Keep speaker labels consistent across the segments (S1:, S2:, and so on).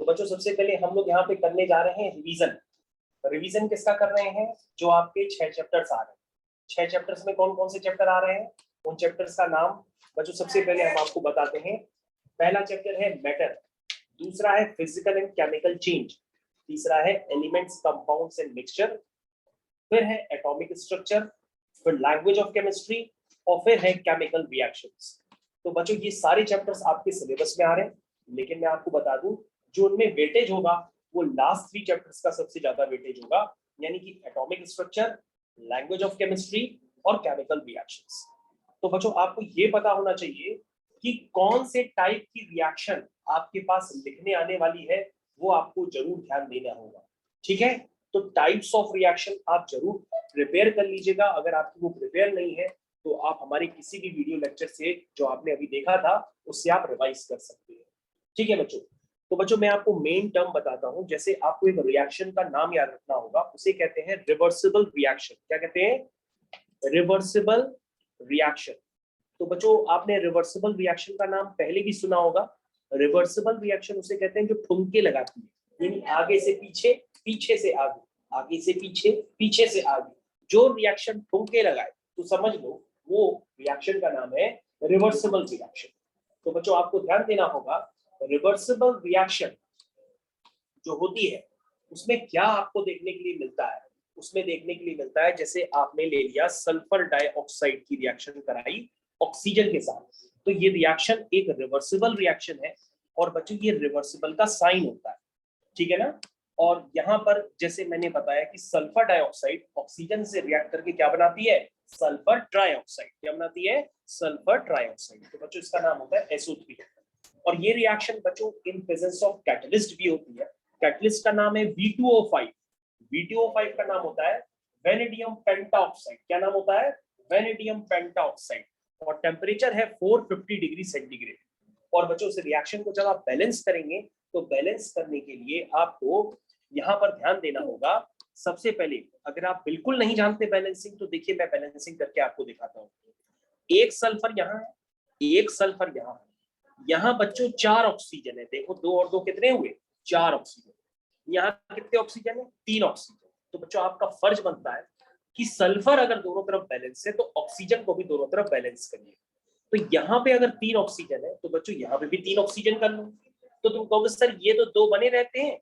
S1: तो बच्चों सबसे पहले हम लोग यहाँ पे करने जा रहे हैं रिवीजन। रिवीजन किसका कर रहे हैं? जो आपके 6 चैप्टर्स आ रहे हैं। 6 चैप्टर्स में कौन कौन से चैप्टर आ रहे हैं? उन चैप्टर्स का नाम बच्चों सबसे पहले हम आपको बताते हैं। पहला चैप्टर है मैटर, दूसरा है फिजिकल एंड केमिकल चेंज, तीसरा है एलिमेंट्स, कंपाउंड्स एंड मिक्सचर, फिर है एटॉमिक स्ट्रक्चर, फिर लैंग्वेज ऑफ केमिस्ट्री और फिर है केमिकल रिएक्शंस। तो बच्चों ये सारे चैप्टर्स आपके सिलेबस में आ रहे हैं, लेकिन मैं आपको बता दूं जो उनमें वेटेज होगा वो लास्ट 3 चैप्टर्स का सबसे ज्यादा वेटेज होगा, यानी कि atomic structure, language of chemistry और केमिकल रिएक्शंस। तो बच्चों आपको ये पता होना चाहिए कि कौन से टाइप की रिएक्शन आपके पास लिखने आने वाली है, वो आपको जरूर ध्यान देना होगा। ठीक है, तो टाइप्स ऑफ रिएक्शन आप जरूर प्रिपेयर कर लीजिएगा। अगर आपकी वो प्रिपेयर नहीं है तो आप हमारे किसी भी वीडियो लेक्चर से जो आपने अभी देखा था उससे आप रिवाइज कर सकते हैं। ठीक है बच्चों, तो बच्चों मैं आपको मेन टर्म बताता हूं। जैसे आपको एक रिएक्शन का नाम याद रखना होगा, उसे कहते हैं रिवर्सिबल रिएक्शन। क्या कहते हैं? Reversible reaction. तो बच्चों आपने रिवर्सिबल रिएक्शन का नाम पहले भी सुना होगा। रिवर्सिबल रिएक्शन उसे कहते हैं जो ठुमके लगाती है, यानी आगे से पीछे, पीछे से आगे, आगे से पीछे, पीछे से आगे। जो रिएक्शन ठुमके लगाए तो समझ लो वो रिएक्शन का नाम है रिवर्सिबल रिएक्शन। तो बच्चों आपको ध्यान देना होगा, रिवर्सिबल रिएक्शन जो होती है उसमें क्या आपको देखने के लिए मिलता है? उसमें देखने के लिए मिलता है, जैसे आपने ले लिया सल्फर डाइऑक्साइड की रिएक्शन कराई ऑक्सीजन के साथ, तो ये रिएक्शन एक रिवर्सिबल रिएक्शन है। और बच्चों ये रिवर्सिबल का साइन होता है, ठीक है ना। और यहाँ पर जैसे मैंने बताया कि सल्फर डाइऑक्साइड ऑक्सीजन से रिएक्ट करके क्या बनाती है? Sulphur trioxide. क्या बनाती है? Sulphur trioxide. तो बच्चों इसका नाम होता है SO3। और ये रिएक्शन बच्चों इन प्रेजेंस ऑफ कैटलिस्ट भी होती है। कैटलिस्ट का नाम है V2O5। V2O5 का नाम होता है वेनेडियम पेंटाऑक्साइड। क्या नाम होता है? Vanadium pentoxide. और टेम्परेचर है 450 डिग्री सेंटीग्रेड। और बच्चों इस रिएक्शन को जब आप बैलेंस करेंगे तो बैलेंस करने के लिए आपको यहाँ पर ध्यान देना होगा। सबसे पहले अगर आप बिल्कुल नहीं जानते बैलेंसिंग, तो देखिए मैं बैलेंसिंग करके आपको दिखाता हूँ। एक सल्फर यहाँ है, एक सल्फर यहाँ है, यहाँ बच्चों 4 ऑक्सीजन है। देखो 2 और 2 कितने हुए? 4 ऑक्सीजन। यहाँ कितने ऑक्सीजन है? 3 ऑक्सीजन। तो बच्चों आपका फर्ज बनता है कि सल्फर अगर दोनों तरफ बैलेंस है तो ऑक्सीजन को भी दोनों तरफ बैलेंस करिए। तो यहाँ पे अगर 3 ऑक्सीजन है तो बच्चों यहाँ पे भी 3 ऑक्सीजन कर लो। तो तुम कहोगे सर ये तो 2 बने रहते हैं,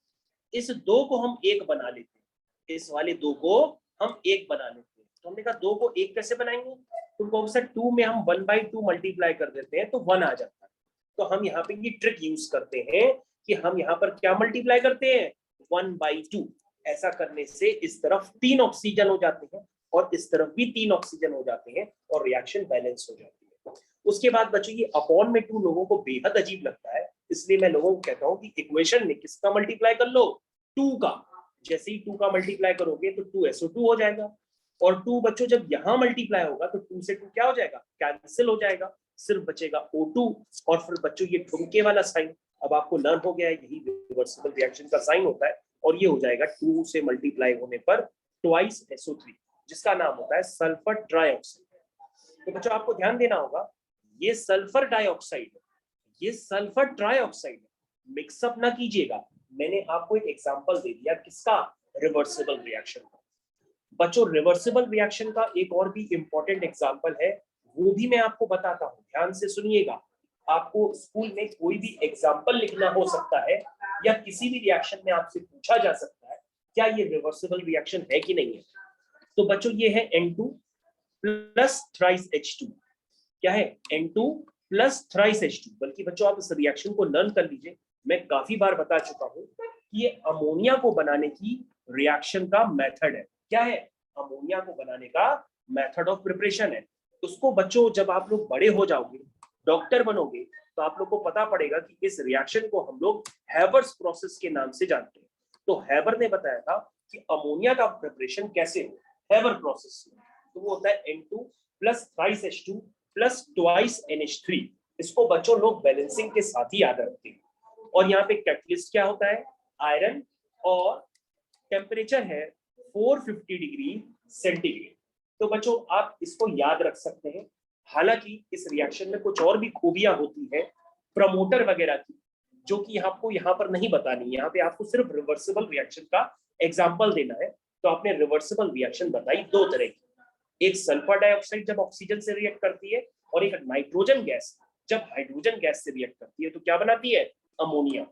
S1: इस 2 को हम 1 बना लेते हैं, इस वाले 2 को हम 1 बना लेते हैं। तो हमने कहा 2 को 1 कैसे बनाएंगे? तुम कहोगे सर 2 में हम 1/2 मल्टीप्लाई कर देते हैं तो 1 आ जाता है। तो हम यहाँ पे ये ट्रिक यूज करते हैं कि हम यहाँ पर क्या मल्टीप्लाई करते हैं? 1/2। ऐसा करने से इस तरफ 3 ऑक्सीजन हो जाते हैं और इस तरफ भी 3 ऑक्सीजन हो जाते हैं और रिएक्शन बैलेंस हो जाती है। उसके बाद बच्चों ये अपॉन में 2 लोगों को बेहद अजीब लगता है, इसलिए मैं लोगों को कहता हूं कि इक्वेशन में किसका मल्टीप्लाई कर लो? 2 का। जैसे ही 2 का मल्टीप्लाई करोगे तो 2SO2 हो जाएगा। और 2 बच्चों जब यहां मल्टीप्लाई होगा तो 2 से 2 क्या हो जाएगा? कैंसिल हो जाएगा, सिर्फ बचेगा O2। और फिर बच्चों ये ठुमके वाला साइन अब आपको लर्न हो गया है, यही रिवर्सिबल रिएक्शन का साइन होता है। और ये हो जाएगा 2 से मल्टीप्लाई होने पर ट्वाइस SO3, जिसका नाम होता है सल्फर ट्राइऑक्साइड। तो बच्चों आपको ध्यान देना होगा, ये सल्फर डाइऑक्साइड, ये सल्फर ट्राइऑक्साइड, मिक्सअप ना कीजिएगा। मैंने आपको एक एग्जांपल दे दिया किसका? रिवर्सिबल रिएक्शन का। बच्चों रिवर्सिबल रिएक्शन का एक और भी इंपॉर्टेंट एग्जांपल है, वो भी मैं आपको बताता हूं, ध्यान से सुनिएगा। आपको स्कूल में कोई भी एग्जांपल लिखना हो सकता है या किसी भी रिएक्शन में आपसे पूछा जा सकता है क्या ये रिवर्सिबल रिएक्शन है कि नहीं है। तो बच्चों ये है N2 प्लस थ्राइस H2। क्या है? N2 plus thrice H2। बल्कि बच्चों आप इस रिएक्शन को लर्न कर लीजिए, मैं काफी बार बता चुका हूं कि ये अमोनिया को बनाने की रिएक्शन का मेथड है। क्या है? अमोनिया को बनाने का मेथड ऑफ प्रिपरेशन है। उसको बच्चों जब आप लोग बड़े हो जाओगे, डॉक्टर बनोगे, तो आप लोग को पता पड़ेगा कि इस रिएक्शन को हम लोग हैवर्स प्रोसेस के नाम से जानते हैं। तो हैवर ने बताया था कि अमोनिया का प्रिपरेशन कैसे हो, हैवर प्रोसेस से। तो वो होता है N2 plus thrice H2 plus twice NH3। इसको बच्चों लोग बैलेंसिंग के साथ ही याद रखते हैं। और यहाँ पे कैटलिस्ट क्या होता है? आयरन। और टेम्परेचर है 450 डिग्री सेंटीग्रेड। तो बच्चों आप इसको याद रख सकते हैं। हालांकि इस रिएक्शन में कुछ और भी खूबियां होती है प्रमोटर वगैरह की, जो कि आपको यहाँ पर नहीं बतानी, यहाँ पे आपको सिर्फ रिवर्सिबल रिएक्शन का एग्जाम्पल देना है। तो आपने रिवर्सिबल रिएक्शन बताई दो तरह की, एक सल्फर डाइऑक्साइड जब ऑक्सीजन से रिएक्ट करती है, और एक नाइट्रोजन गैस जब हाइड्रोजन गैस से रिएक्ट करती है तो क्या बनाती है, अमोनिया।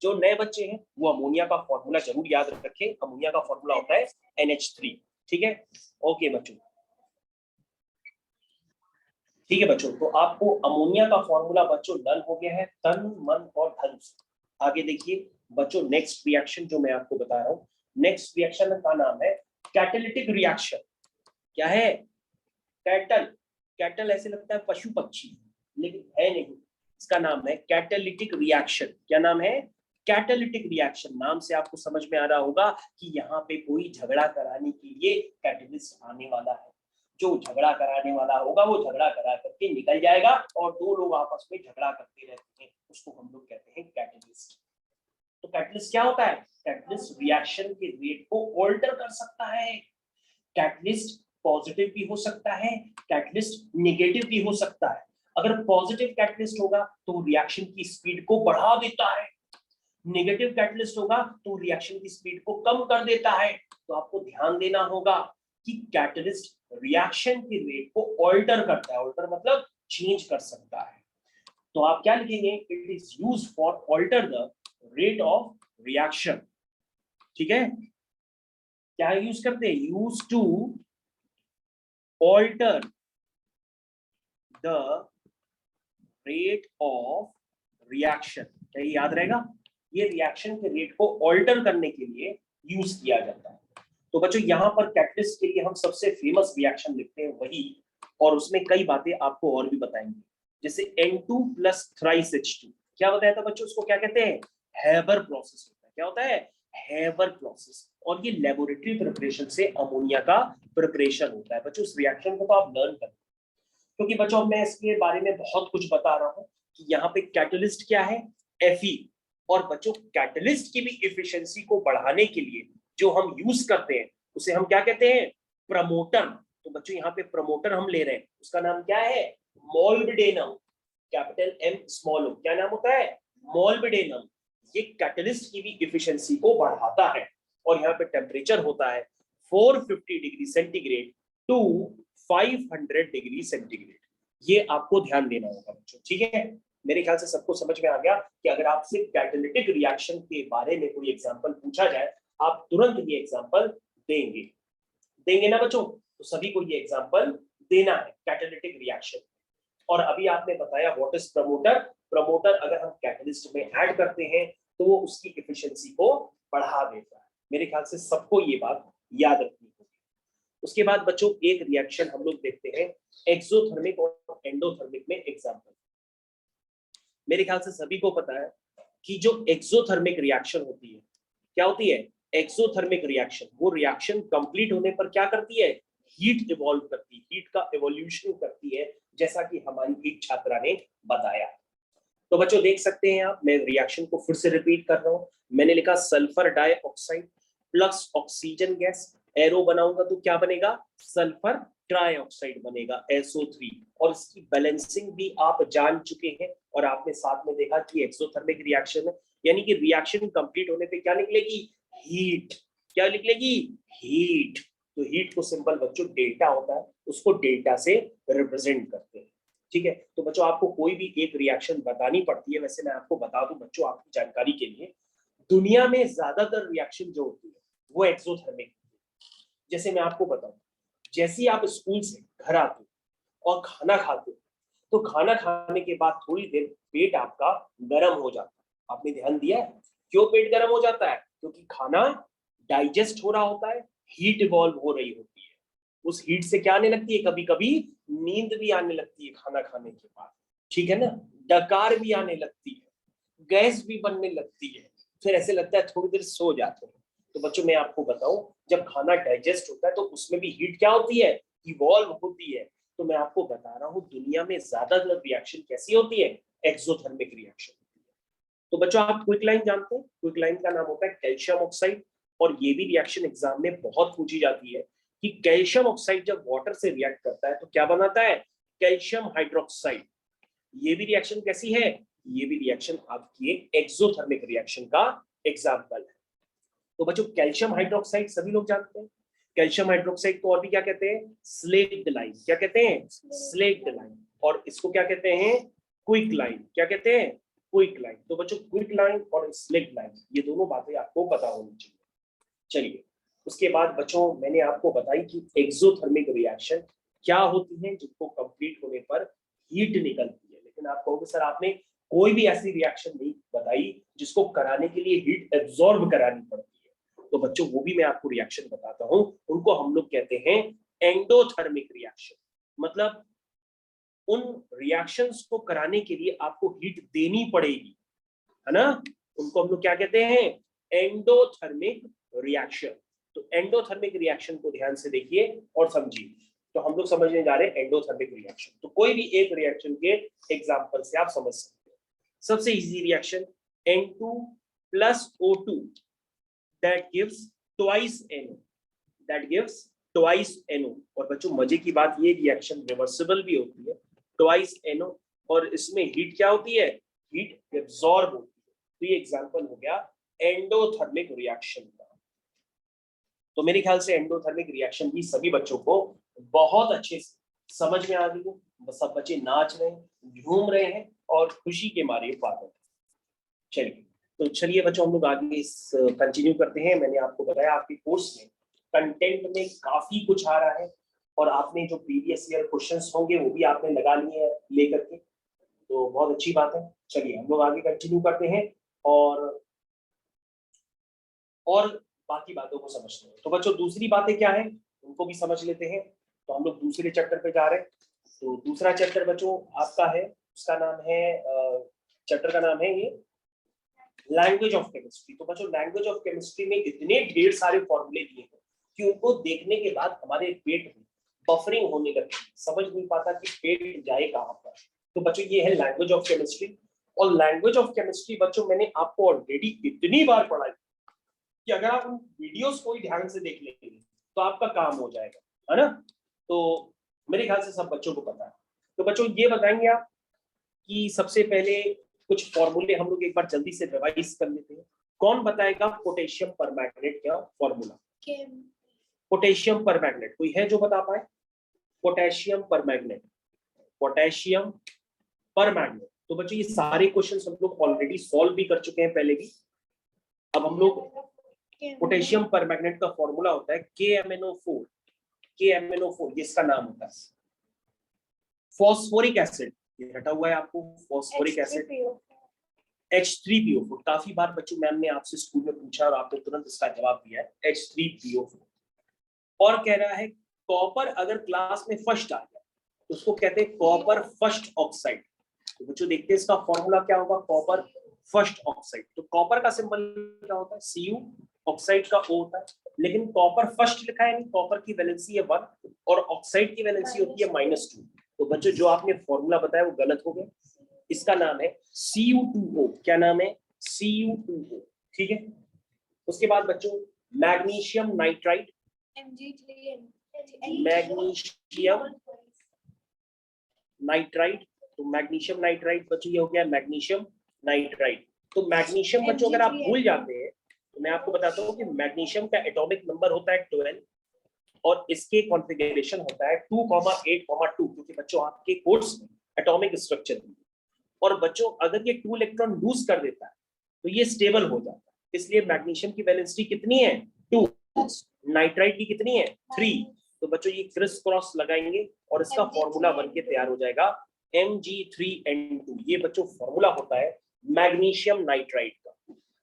S1: जो नए बच्चे हैं वो अमोनिया का फॉर्मूला जरूर याद रखें, अमोनिया का फॉर्मूला होता है NH3। ठीक है, ओके बच्चों, ठीक है बच्चों, तो आपको अमोनिया का फॉर्मूला बच्चों लर्न हो गया है तन मन और धन से। आगे देखिए बच्चों, नेक्स्ट रिएक्शन जो मैं आपको बता रहा हूँ, नेक्स्ट रिएक्शन का नाम है कैटालिटिक रिएक्शन। क्या है, कैटल, कैटल ऐसे लगता है पशु पक्षी, लेकिन है नहीं, इसका नाम है कैटालिटिक रिएक्शन। क्या नाम है, कैटालिटिक रिएक्शन। नाम से आपको समझ में आ रहा होगा कि यहाँ पे कोई झगड़ा कराने के लिए कैटलिस्ट आने वाला है। जो झगड़ा कराने वाला होगा वो झगड़ा करा करके निकल जाएगा, और दो लोग आपस में झगड़ा करते रहते हैं, उसको हम लोग कहते हैं कैटलिस्ट। तो कैटलिस्ट क्या होता है, कैटलिस्ट रिएक्शन के रेट को ऑल्टर कर सकता है। कैटलिस्ट पॉजिटिव भी हो सकता है, कैटलिस्ट नेगेटिव भी हो सकता है। अगर पॉजिटिव कैटलिस्ट होगा तो रिएक्शन की स्पीड को बढ़ा देता है, नेगेटिव कैटलिस्ट होगा तो रिएक्शन की स्पीड को कम कर देता है। तो आपको ध्यान देना होगा कि कैटलिस्ट रिएक्शन के रेट को ऑल्टर करता है, ऑल्टर मतलब चेंज कर सकता है। तो आप क्या लिखेंगे, it is used for alter the rate of reaction. ठीक है, क्या यूज करते हैं, use to alter the rate of reaction. क्या याद रहेगा, ये रिएक्शन के रेट को ऑल्टर करने के लिए यूज किया जाता है। तो बच्चों यहाँ पर कैटलिस्ट के लिए हम सबसे फेमस रिएक्शन लिखते हैं वही, और उसमें कई बातें आपको और भी बताएंगे, जैसे N2 प्लस थ्राइस H2। क्या बताया था बच्चों, उसको क्या कहते हैं, हैबर प्रोसेस होता है। क्या होता है, हैबर प्रोसेस। और ये लेबोरेटरी प्रिपरेशन से अमोनिया का प्रिपरेशन होता है। बच्चों इस रिएक्शन को तो आप लर्न करें, क्योंकि बच्चों मैं इसके बारे में बहुत कुछ बता रहा हूँ कि यहाँ पे कैटलिस्ट क्या है, Fe। और बच्चों कैटलिस्ट की भी एफिशिएंसी को बढ़ाने के लिए जो हम यूज करते हैं उसे हम क्या कहते हैं, प्रमोटर। तो बच्चों यहाँ पे प्रमोटर हम ले रहे हैं, उसका नाम क्या है, मोल्बिडेनम, कैपिटल M स्मॉल o। क्या नाम होता है, मोल्बिडेनम। ये कैटलिस्ट की भी एफिशिएंसी को बढ़ाता है, और यहाँ पे टेम्परेचर होता है 450 degree centigrade to 500 degree centigrade. ये आपको ध्यान देना होगा बच्चों। ठीक है, मेरे ख्याल से सबको समझ में आ गया कि अगर आपसे कैटालिटिक रिएक्शन के बारे में कोई एग्जांपल पूछा जाए, आप तुरंत ये एग्जांपल देंगे, देंगे ना बच्चों। तो सभी को ये एग्जांपल देना है कैटालिटिक रिएक्शन। और अभी आपने बताया व्हाट इज प्रमोटर। प्रमोटर अगर हम कैटलिस्ट में ऐड करते हैं तो वो उसकी एफिशिएंसी को बढ़ा देता है। मेरे ख्याल से सबको ये बात याद रखनी होगी। उसके बाद बच्चों एक रिएक्शन हम लोग देखते हैं एक्सोथर्मिक और एंडोथर्मिक में एग्जांपल। मेरे ख्याल से सभी को पता है कि जो एक्सोथर्मिक रिएक्शन होती है, क्या होती है, एक्सोथर्मिक रिएक्शन, वो रिएक्शन कंप्लीट होने पर क्या करती है, हीट इवॉल्व करती है, हीट का इवोल्यूशन करती है, जैसा कि हमारी एक छात्रा ने बताया। तो बच्चों देख सकते हैं आप, मैं रिएक्शन को फिर से रिपीट कर रहा हूं। मैंने लिखा sulphur dioxide plus oxygen gas, arrow बनाऊंगा तो क्या बनेगा, सल्फर ट्राइऑक्साइड बनेगा SO3। और इसकी बैलेंसिंग भी आप जान चुके हैं, और आपने साथ में देखा कि एक्सोथर्मिक रिएक्शन है, यानी कि रिएक्शन कंप्लीट होने पे क्या निकलेगी, हीट। क्या निकलेगी, हीट। तो हीट को सिंपल बच्चों डेल्टा होता है, उसको डेल्टा से रिप्रेजेंट करते हैं। ठीक है, तो बच्चों आपको कोई भी एक रिएक्शन बतानी पड़ती है। वैसे मैं आपको बता दूं बच्चों आपकी जानकारी के लिए, दुनिया में ज्यादातर रिएक्शन जो होती है वो एक्सोथर्मिक। जैसे मैं आपको बताऊं, जैसे ही आप स्कूल से घर आते हो और खाना खाते हो, तो खाना खाने के बाद थोड़ी देर पेट आपका गर्म हो जाता है। आपने ध्यान दिया है क्यों पेट गर्म हो जाता है, क्योंकि खाना डाइजेस्ट हो रहा होता है, हीट इवॉल्व हो रही होती है। उस हीट से क्या आने लगती है, कभी कभी नींद भी आने लगती है खाना खाने के बाद। ठीक है ना, डकार भी आने लगती है, गैस भी बनने लगती है, फिर ऐसे लगता है थोड़ी देर सो जाते हैं। तो बच्चों मैं आपको बताऊं, जब खाना डाइजेस्ट होता है तो उसमें भी हीट क्या होती है, इवॉल्व होती है। तो मैं आपको बता रहा हूं दुनिया में ज्यादातर रिएक्शन कैसी होती है, एक्सोथर्मिक रिएक्शन। तो बच्चों आप क्विक लाइन जानते हैं, क्विक लाइन का नाम होता है कैल्शियम ऑक्साइड। और ये भी रिएक्शन एग्जाम में बहुत पूछी जाती है कि कैल्शियम ऑक्साइड जब वाटर से रिएक्ट करता है तो क्या बनाता है, कैल्शियम हाइड्रोक्साइड। ये भी रिएक्शन कैसी है, ये भी रिएक्शन आपकी एक एक्सोथर्मिक रिएक्शन का एग्जाम्पल है। तो बच्चों कैल्शियम हाइड्रोक्साइड सभी लोग जानते हैं, कैल्शियम हाइड्रोक्साइड को और भी क्या कहते हैं, स्लेक्ड लाइन। क्या कहते हैं, स्लेक्ड लाइन। और इसको क्या कहते हैं, क्विक लाइन। क्या कहते हैं, क्विक लाइन। तो बच्चों क्विक लाइन और स्लेक्ड लाइन ये दोनों बातें आपको पता होनी चाहिए। चलिए उसके बाद बच्चों मैंने आपको बताई कि एक्सोथर्मिक रिएक्शन क्या होती है, जिनको कंप्लीट होने पर हीट निकलती है। लेकिन आप कहोगे सर आपने कोई भी ऐसी रिएक्शन नहीं बताई जिसको कराने के लिए हीट एब्जॉर्ब करानी पड़ती है। तो बच्चों वो भी मैं आपको रिएक्शन बताता हूं, उनको हम लोग कहते हैं एंडोथर्मिक रिएक्शन। मतलब उन रिएक्शंस को कराने के लिए आपको हीट देनी पड़ेगी, है ना, उनको हम लोग क्या कहते हैं, एंडोथर्मिक रिएक्शन। तो एंडोथर्मिक रिएक्शन को ध्यान से देखिए और समझिए। तो हम लोग समझने जा रहे हैं एंडोथर्मिक रिएक्शन। तो कोई भी एक रिएक्शन के एग्जांपल से आप समझ सकते हैं। सबसे easy reaction N2 plus O2 that gives twice NO, that gives twice NO। और बच्चों मजे की बात ये रिएक्शन रिवर्सिबल भी होती है, twice NO, और इसमें हीट क्या होती है, हीट एब्जॉर्ब होती है। तो ये एग्जांपल हो गया एंडोथर्मिक रिएक्शन का। तो मेरे ख्याल से एंडोथर्मिक रिएक्शन भी सभी बच्चों को बहुत अच्छे से समझ में आ गई है। सब बच्चे नाच रहे हैं, झूम रहे हैं और खुशी के मारे पागल। चलिए तो चलिए बच्चों हम लोग आगे कंटिन्यू करते हैं। मैंने आपको बताया आपके कोर्स में कंटेंट में काफी कुछ आ रहा है और आपने जो प्रीवियस ईयर क्वेश्चंस होंगे वो भी आपने लगा लिए हैं लेकर के, तो बहुत अच्छी बात है। चलिए हम लोग आगे कंटिन्यू करते हैं और बाकी बातों को समझते हैं। तो बच्चों दूसरी बातें क्या है उनको भी समझ लेते हैं। तो हम लोग दूसरे चैप्टर पे जा रहे हैं। तो दूसरा चैप्टर बच्चों आपका है, उसका नाम है, चैप्टर का नाम है ये लैंग्वेज ऑफ केमिस्ट्री। तो बच्चों लैंग्वेज ऑफ केमिस्ट्री में इतने ढेर सारे फॉर्मूले दिए हैं कि उनको देखने के बाद हमारे पेट में बफरिंग होने लगती है, समझ नहीं पाता कि पेट जाए कहाँ पर। तो बच्चों ये है लैंग्वेज ऑफ केमिस्ट्री। और लैंग्वेज ऑफ केमिस्ट्री बच्चों मैंने आपको ऑलरेडी इतनी बार पढ़ाई कि अगर आप उन वीडियोस को ही ध्यान से देख लेंगे तो आपका काम हो जाएगा, है ना। तो मेरे ख्याल से सब बच्चों को पता है। तो बच्चों ये बताएंगे आप कि सबसे पहले कुछ फॉर्मूले हम लोग एक बार जल्दी से रिवाइज कर लेते हैं। कौन बताएगा पोटेशियम परमैंगनेट का फॉर्मूला? पोटेशियम परमैंगनेट कोई है जो बता पाए? Potassium permanganate, potassium permanganate. तो बच्चों ये सारे क्वेश्चंस हम लोग ऑलरेडी सॉल्व भी कर चुके हैं पहले भी। अब हम लोग पोटेशियम परमैंगनेट का फॉर्मूला होता है KMnO4। KMnO4 ये इसका नाम होता है। फॉस्फोरिक एसिड ये हटा हुआ है आपको, फॉस्फोरिक एसिड H3PO4। काफी बार बच्चों मैम ने आपसे स्कूल में पूछा और आपने तुरंत इसका जवाब दिया है H3PO4। और कह रहा है कॉपर अगर क्लास में फर्स्ट आ जाए तो उसको कहते हैं कॉपर फर्स्ट ऑक्साइड। तो बच्चों देखते हैं इसका फॉर्मूला क्या होगा, कॉपर फर्स्ट ऑक्साइड। तो कॉपर का सिंबल क्या होता है, Cu, ऑक्साइड का O होता है। लेकिन कॉपर फर्स्ट लिखा है नहीं, कॉपर की वैलेंसी है 1 और ऑक्साइड की वैलेंसी होती है -2। तो बच्चों जो आपने फॉर्मूला बताया वो गलत हो गया। इसका नाम है Cu2O। क्या नाम है, Cu2O, ठीक है। उसके बाद बच्चों मैग्नीशियम नाइट्राइड, मैग्नीशियम नाइट्राइड। तो मैग्नीशियम नाइट्राइड बच्चों ये हो गया मैग्नीशियम नाइट्राइड। तो मैग्नीशियम बच्चों अगर आप भूल जाते हैं तो मैं आपको बताता हूँ कि मैग्नीशियम का एटॉमिक नंबर होता है 12 और इसके कॉन्फ़िगरेशन होता है 2,8,2, क्योंकि बच्चों आपके कोर्स में एटॉमिक स्ट्रक्चर है। और बच्चों अगर ये 2 इलेक्ट्रॉन लूज कर देता है तो ये स्टेबल हो जाता है। इसलिए मैग्नीशियम की वैलेंसी कितनी है 2, नाइट्राइड की कितनी है 3। तो बच्चों ये क्रिस क्रॉस लगाएंगे और इसका फॉर्मूला बन के तैयार हो जाएगा Mg3N2। ये बच्चों फॉर्मूला होता है मैग्नीशियम नाइट्राइड का।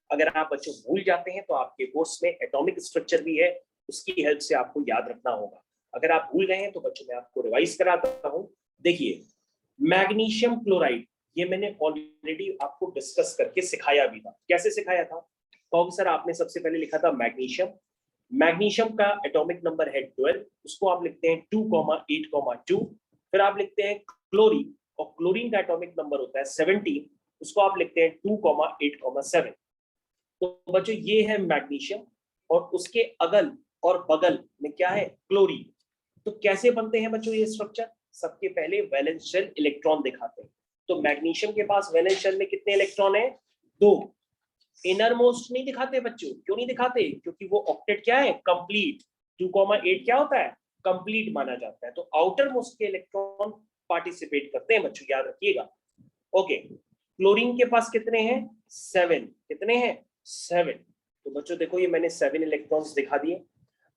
S1: अगर आप बच्चों भूल जाते हैं तो आपके कोर्स में एटॉमिक स्ट्रक्चर भी है, उसकी हेल्प से आपको याद रखना होगा। अगर आप भूल गए हैं तो बच्चों मैं आपको रिवाइज कराता हूं। देखिए मैग्नीशियम क्लोराइड ये मैंने ऑलरेडी आपको डिस्कस करके सिखाया भी था। कैसे सिखाया था? तो सर आपने सबसे पहले लिखा था मैग्नीशियम, मैग्नीशियम का एटॉमिक नंबर है 12, उसको आप लिखते हैं 2,8,2। फिर आप लिखते हैं क्लोरीन और क्लोरीन का एटॉमिक नंबर होता है 17, उसको आप लिखते हैं 2,8,7। तो बच्चों ये है मैग्नीशियम और उसके अगल और बगल में क्या है क्लोरीन। तो कैसे बनते हैं बच्चों ये स्ट्रक्चर? सबके पहले वैलेंस शेल इलेक्ट्रॉन दिखाते हैं। तो मैग्नीशियम के पास वैलेंस शेल में कितने इलेक्ट्रॉन है? 2। इनर मोस्ट नहीं दिखाते बच्चों, क्यों नहीं दिखाते? क्योंकि वो ऑक्टेट क्या है? कंप्लीट। 2,8 क्या होता है? कंप्लीट माना जाता है। तो आउटर मोस्ट के इलेक्ट्रॉन पार्टिसिपेट करते हैं बच्चों, याद रखिएगा। ओके, क्लोरीन के पास कितने हैं? 7। कितने हैं? 7। तो बच्चों देखो, ये मैंने 7 इलेक्ट्रॉन्स दिखा दिए।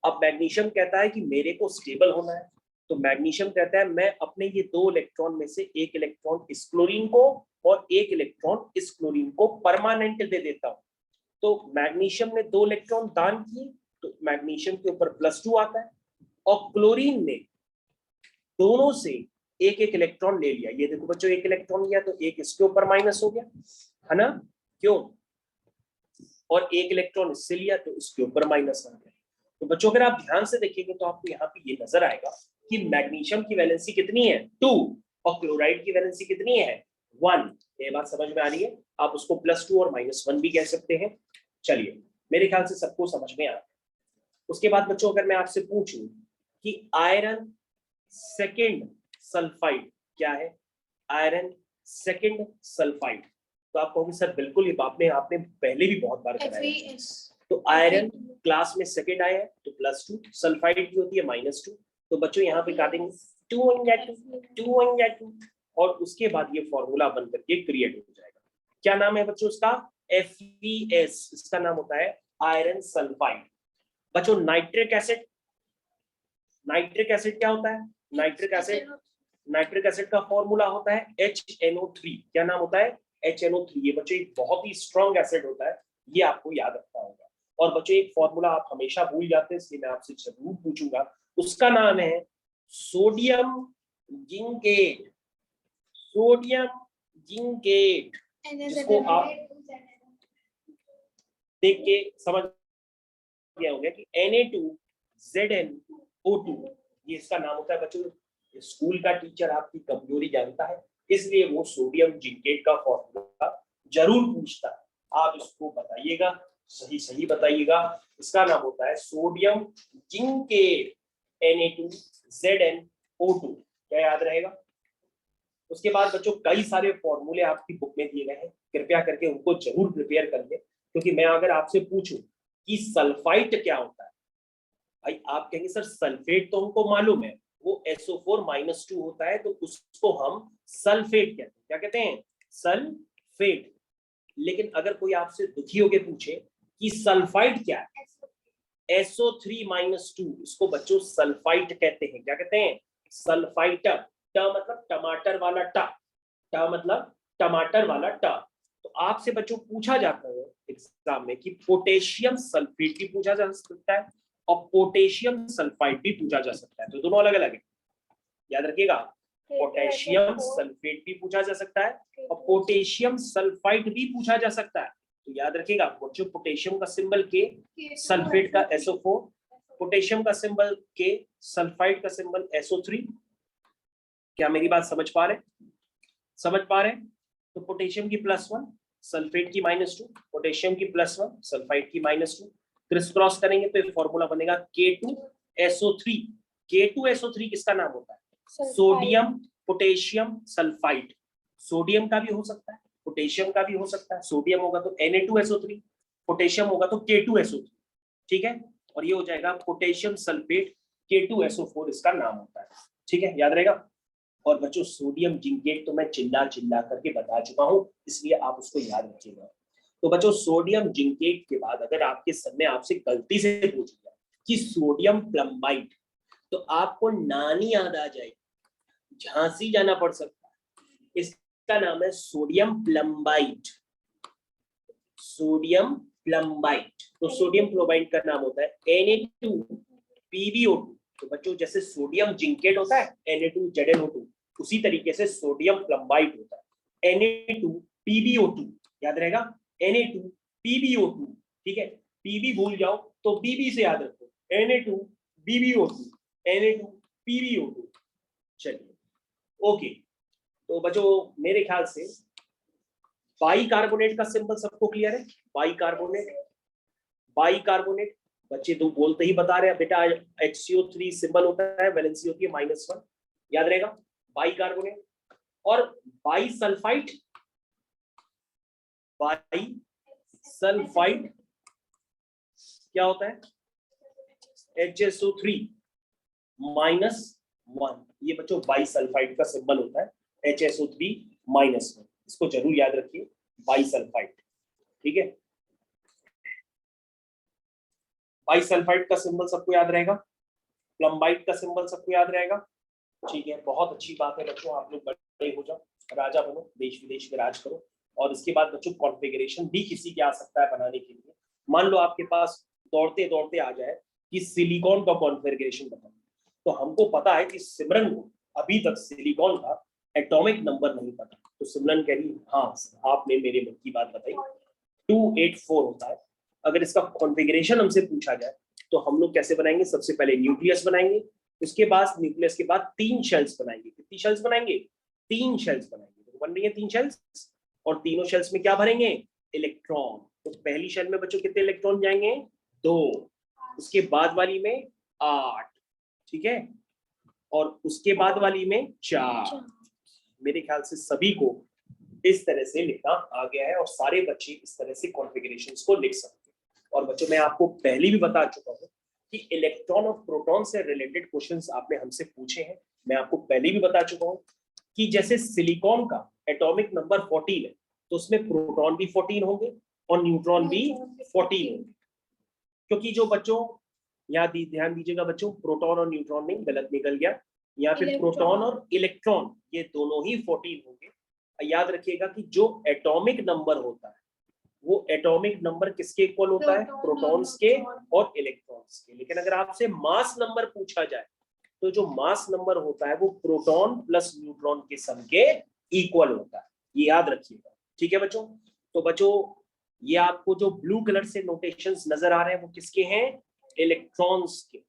S1: अब मैग्नीशियम कहता है कि मेरे को स्टेबल होना है, तो मैग्नीशियम कहता है मैं अपने ये 2 इलेक्ट्रॉन में से एक इलेक्ट्रॉन इस क्लोरीन को और एक इलेक्ट्रॉन इस क्लोरीन को परमानेंट दे देता हूं। तो मैग्नीशियम ने 2 इलेक्ट्रॉन दान किए, तो मैग्नीशियम के ऊपर +2 आता है, और क्लोरीन ने दोनों से एक एक इलेक्ट्रॉन ले लिया। ये देखो बच्चों, एक इलेक्ट्रॉन लिया तो एक इसके ऊपर माइनस हो गया, है ना? क्यों? और एक इलेक्ट्रॉन इससे लिया तो इसके ऊपर माइनस आ गया। तो बच्चों अगर आप ध्यान से देखेंगे तो आपको यहाँ पे ये नजर आएगा कि मैग्नीशियम की वैलेंसी कितनी है? 2, और क्लोराइड की वैलेंसी कितनी है? 1। ये बात समझ में आ रही है? आप उसको +2 और -1 भी कह सकते हैं। चलिए, मेरे ख्याल से सबको समझ में आ रहा है। उसके बाद बच्चों अगर मैं आपसे पूछूं कि आयरन सेकेंड सल्फाइड क्या है? आयरन सेकेंड सल्फाइड, तो आप कहोगे सर बिल्कुल, ये आपने पहले भी बहुत बार कराया है। तो आयरन क्लास में सेकेंड आया है तो +2, सल्फाइड की होती है -2। तो बच्चों यहाँ पे काटेंगे 2 और उसके बाद ये फॉर्मूला बन करके क्रिएट हो जाएगा। क्या नाम है बच्चों उसका? FeS। इसका नाम होता है आयरन सल्फाइड। बच्चों नाइट्रिक एसिड, नाइट्रिक एसिड क्या होता है? नाइट्रिक एसिड का फॉर्मूला होता है HNO3। क्या नाम होता है? HNO3। ये बच्चों एक बहुत ही स्ट्रॉन्ग एसिड होता है, ये आपको याद रखना होगा। और बच्चों एक फॉर्मूला आप हमेशा भूल जाते हैं, इसलिए मैं आपसे जरूर पूछूंगा, उसका नाम है सोडियम जिंकेट। सोडियम जिंकेट, जिसको आप देख के समझ गए होंगे कि Na2ZnO2, ये इसका नाम होता है बच्चों। स्कूल का टीचर आपकी कमजोरी जानता है, इसलिए वो सोडियम जिंकेट का फॉर्मूला जरूर पूछता है। आप इसको बताइएगा, सही बताइएगा। इसका नाम होता है सोडियम जिंकेट, Na2ZnO2। क्या याद रहेगा? उसके बाद बच्चों कई सारे फॉर्मूले आपकी बुक में दिए गए हैं, कृपया करके उनको जरूर प्रिपेयर कर ले। क्योंकि मैं अगर आपसे पूछूं कि सल्फाइट क्या होता है, भाई आप कहेंगे सर सल्फेट तो हमको मालूम है, वो SO4-2 होता है, तो उसको हम सल्फेट कहते हैं। क्या कहते हैं? सल्फेट। लेकिन अगर कोई आपसे दुखी होकर पूछे कि सल्फाइड क्या है, SO3-2, इसको बच्चों सल्फाइट कहते हैं। क्या कहते हैं? सल्फाइट। ट मतलब टमाटर वाला ट, ट मतलब टमाटर वाला ट। तो आपसे बच्चों पूछा जाता है एग्जाम में कि पोटेशियम सल्फेट भी पूछा जा सकता है और पोटेशियम सल्फाइड भी पूछा जा सकता है, तो दोनों अलग अलग है, याद रखिएगा। पोटेशियम सल्फेट भी पूछा जा सकता है और पोटेशियम सल्फाइड भी पूछा जा सकता है, तो याद रखिएगा। बच्चों पोटेशियम का सिंबल K, सल्फेट का SO4, पोटेशियम का सिंबल K, सल्फाइड का सिंबल SO3। क्या मेरी बात समझ पा रहे? समझ पा रहे? तो पोटेशियम की +1, सल्फेट की -2, पोटेशियम की +1, सल्फाइड की -2, क्रिस क्रॉस करेंगे तो ये फॉर्मूला बनेगा K2SO3। K2SO3 किसका नाम होता है? Sodium potassium sulphide. सोडियम का भी हो सकता है, पोटेशियम का भी हो सकता है। सोडियम होगा तो Na2SO3, पोटेशियम होगा तो K2SO3। ठीक है, और ये हो जाएगा पोटेशियम सल्फेट K2SO4, इसका नाम होता है। ठीक है, याद रहेगा। और बच्चों सोडियम जिंकेट तो मैं चिल्ला करके बता चुका हूं, इसलिए आप उसको याद रखिएगा। तो बच्चों सोडियम जिंकेट के बाद अगर आपके सर ने आपसे गलती से पूछ लिया कि सोडियम प्लम्बाइट, तो आपको नानी याद आ जाएगी, झांसी जाना पड़ सकता है। इसका नाम है सोडियम प्लम्बाइट। सोडियम प्लम्बाइट, तो सोडियम क्लोराइड का नाम होता है Na2PbO2। तो बच्चों जैसे सोडियम जिंकेट होता है Na2ZnO2, उसी तरीके से सोडियम प्लम्बाइट होता है Na2PbO2। याद रहेगा, Na2PbO2। ठीक है, Pb भूल जाओ तो Bb से याद रखो, Na2BbO2, Na2PbO2। चलिए ओके, तो बच्चों मेरे ख्याल से बाइकार्बोनेट का सिंबल सबको क्लियर है? बाइकार्बोनेट, बाइकार्बोनेट बच्चे तो बोलते ही बता रहे हैं बेटा, HCO3 सिंबल होता है, वैलेंसी होती है -1, याद रहेगा। बाइकार्बोनेट, और बाईसल्फाइड क्या होता है? HSO3 -1। ये बच्चों बाईसल्फाइड का सिंबल होता है, HSO3 -1। इसको जरूर याद रखिए, बाईसल्फाइड। ठीक है, बाईसल्फाइड का सिंबल सबको याद रहेगा, प्लम्बाइट का सिंबल सबको याद रहेगा। ठीक है, बहुत अच्छी बात है बच्चों, आप लोग बड़े हो जाओ, राजा बनो, देश विदेश में राज करो। और इसके बाद बच्चों कॉन्फ़िगरेशन भी किसी के आ सकता है बनाने के लिए। मान लो आपके पास दौड़ते दौड़ते आ जाए कि सिलिकॉन का कॉन्फ़िगरेशन बताओ, तो हमको पता है कि सिमरन को अभी तक सिलिकॉन का एटॉमिक नंबर नहीं पता, तो सिमरन कह रही हाँ आपने मेरे मन की बात बताई, 284 होता है। अगर इसका कॉन्फ़िगरेशन हमसे पूछा जाए तो हम लोग कैसे बनाएंगे? सबसे पहले न्यूक्लियस बनाएंगे, उसके बाद न्यूक्लियस के बाद 3 शेल्स बनाएंगे। कितनी शेल्स बनाएंगे? 3 शेल्स बनाएंगे। तो बन रही है 3 शेल्स, और तीनों शेल्स में क्या भरेंगे? इलेक्ट्रॉन। तो पहली शेल में बच्चों कितने इलेक्ट्रॉन जाएंगे? 2। उसके बाद वाली में 8, ठीक है, और उसके बाद वाली में 4। मेरे ख्याल से सभी को इस तरह से लिखना आ गया है और सारे बच्चे इस तरह से कॉन्फ़िगरेशंस को लिख सकते हैं। और बच्चों मैं आपको पहले भी बता चुका हूँ कि इलेक्ट्रॉन और प्रोटॉन से रिलेटेड क्वेश्चंस आपने हमसे पूछे हैं। मैं आपको पहले भी बता चुका हूँ कि जैसे सिलिकॉन का एटॉमिक नंबर 14 है, तो उसमें प्रोटॉन भी 14 होंगे और न्यूट्रॉन भी 14 होंगे। क्योंकि जो बच्चों यहाँ ध्यान दीजिएगा बच्चों, प्रोटॉन और न्यूट्रॉन नहीं, गलत निकल गया, यहाँ पे प्रोटॉन और इलेक्ट्रॉन ये दोनों ही 14 होंगे। याद रखिएगा कि जो एटॉमिक नंबर होता है वो एटॉमिक नंबर किसके इक्वल होता है? प्रोटॉन्स के और इलेक्ट्रॉन्स के। लेकिन अगर आपसे मास नंबर पूछा जाए तो जो मास नंबर होता है वो प्रोटॉन प्लस न्यूट्रॉन के सम के इक्वल होता है, ये याद रखिएगा। ठीक है बच्चों, तो बच्चों ये आपको जो ब्लू कलर से नोटेशंस नजर आ रहे हैं वो किसके हैं? इलेक्ट्रॉन्स के।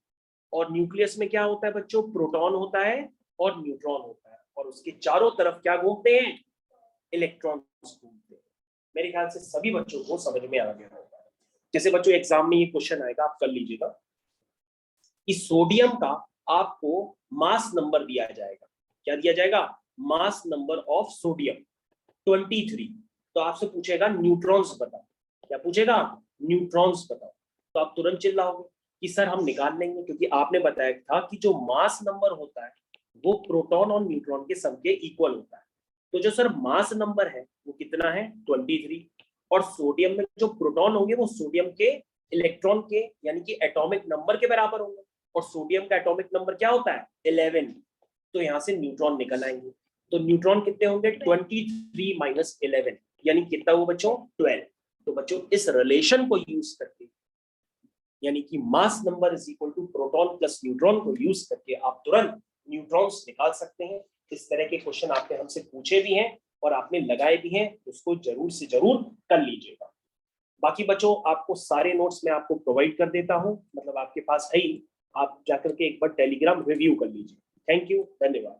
S1: और न्यूक्लियस में क्या होता है बच्चों? प्रोटॉन होता है और न्यूट्रॉन होता है, और उसके चारों तरफ क्या घूमते हैं? इलेक्ट्रॉन्स घूमते हैं। मेरे ख्याल से सभी बच्चों को समझ में आ गया होगा। जैसे बच्चों एग्जाम में ये क्वेश्चन आएगा, आप कर लीजिएगा कि सोडियम का आपको मास नंबर दिया जाएगा। क्या दिया जाएगा? Mass number of sodium 23। तो आपसे पूछेगा न्यूट्रॉन्स बताओ। क्या पूछेगा? न्यूट्रॉन्स बताओ। तो आप तुरंत चिल्लाओगे कि सर हम निकाल लेंगे, क्योंकि आपने बताया था कि जो मास नंबर होता है वो प्रोटॉन और न्यूट्रॉन के सम के इक्वल होता है। तो जो सर मास नंबर है वो कितना है? 23। और सोडियम में जो प्रोटॉन होंगे वो सोडियम के इलेक्ट्रॉन के यानी कि एटॉमिक नंबर के बराबर होंगे, और सोडियम का एटॉमिक नंबर क्या होता है? 11। तो यहाँ से न्यूट्रॉन निकल आएंगे। तो न्यूट्रॉन कितने होंगे? 23 - 11, यानी कितना हुआ बच्चों? 12। तो बच्चों इस रिलेशन को यूज करके, यानी कि mass number is equal to proton plus neutron को यूज करके आप तुरंत न्यूट्रॉन्स निकाल सकते हैं। इस तरह के क्वेश्चन आपने हमसे पूछे भी हैं और आपने लगाए भी हैं, उसको जरूर से जरूर कर लीजिएगा। बाकी बच्चों आपको सारे नोट्स मैं आपको प्रोवाइड कर देता हूं, मतलब आपके पास है ही, आप जाकर के एक बार टेलीग्राम रिव्यू कर लीजिए। थैंक यू, धन्यवाद।